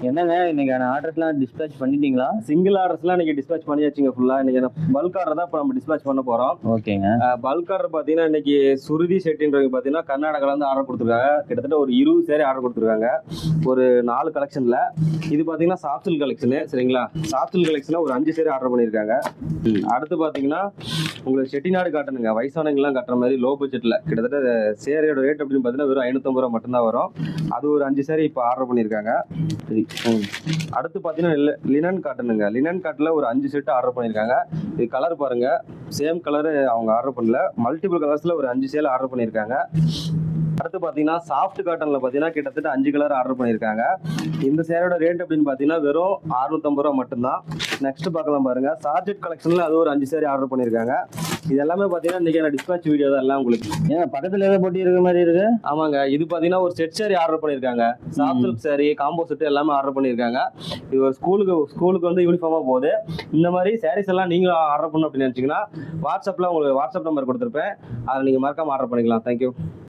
என்னங்க இன்னைக்கான ஆர்டர்ஸ்லாம் டிஸ்பேச் பண்ணிட்டீங்களா? சிங்கிள் ஆர்டர்ஸ்லாம் இன்னைக்கு டிஸ்பேச் பண்ணியாச்சுங்க ஃபுல்லா. இன்னைக்கு பல்க் ஆர்டர் தான் இப்போ நம்ம டிஸ்பேச் பண்ண போறோம். ஓகேங்க. பல்க் ஆர்டர் பார்த்தீங்கன்னா இன்னைக்கு சுருதி செட்டின்றவங்க பார்த்தீங்கன்னா கர்நாடகால இருந்து ஆர்டர் கொடுத்துருக்காங்க. கிட்டத்தட்ட ஒரு 20 சேரி ஆர்டர் கொடுத்துருக்காங்க. ஒரு 4 கலெக்ஷன்ல. இது பார்த்தீங்கன்னா சாஃப்ட் சில்க் கலெக்ஷனு, சரிங்களா? சாஃப்ட் சில்க் கலெக்ஷன்ல ஒரு 5 சேரி ஆர்டர் பண்ணியிருக்காங்க. அடுத்து பார்த்தீங்கன்னா உங்களுக்கு செட்டிநாடு காட்டனுங்க, வயசானவங்கலாம் கட்டுற மாதிரி லோ பட்ஜெட்ல. கிட்டத்தட்ட சேரியோட ரேட் அப்படின்னு பார்த்தீங்கன்னா வெறும் 550 ரூபா மட்டும்தான் வரும். அது ஒரு 5 சேரி இப்போ ஆர்டர் பண்ணியிருக்காங்க. அடுத்து பார்த்தீங்கன்னா லினன் காட்டனுங்க, லினன் காட்டில் ஒரு 5 செட்டு ஆர்டர் பண்ணியிருக்காங்க. இது கலர் பாருங்க, சேம் கலரு அவங்க ஆர்டர் பண்ணல, மல்டிபிள் கலர்ஸில் ஒரு 5 சேல் ஆர்டர் பண்ணியிருக்காங்க. அடுத்து பார்த்தீங்கன்னா சாஃப்ட் காட்டனில் பார்த்தீங்கன்னா கிட்டத்தட்ட 5 கலர் ஆர்டர் பண்ணியிருக்காங்க. இந்த சேரோட ரேட் அப்படின்னு பார்த்தீங்கன்னா வெறும் 650 ரூபா மட்டும்தான். நெக்ஸ்ட் பார்க்கலாம் பாருங்க, சார்ஜெட் கலெக்ஷனில் அது ஒரு 5 சேரி ஆர்டர் பண்ணியிருக்காங்க. இது எல்லாமே பார்த்தீங்கன்னா இன்னைக்கு நான் டிஸ்பேச் வீடியோ தான் எல்லாம் உங்களுக்கு. ஏங்க பக்கத்தில் ஏதோ போட்டி இருக்கிற மாதிரி இருக்கு? ஆமாங்க, இது பார்த்தீங்கன்னா ஒரு செட் சேரி ஆர்டர் பண்ணியிருக்காங்க. சாஃப்ட் சில்க் சேரி, காம்போ செட் எல்லாமே ஆர்டர் பண்ணியிருக்காங்க. இது ஒரு ஸ்கூலுக்கு வந்து யூனிஃபார்மாக போகுது. இந்த மாதிரி சாரீஸ் எல்லாம் நீங்களும் ஆர்டர் பண்ணணும் அப்படின்னு நினச்சிங்கன்னா வாட்ஸ்அப்பில் உங்களுக்கு வாட்ஸ்அப் நம்பர் கொடுத்துருப்பேன், அதில் நீங்கள் மறக்காமல் ஆர்டர் பண்ணிக்கலாம். தேங்க்யூ.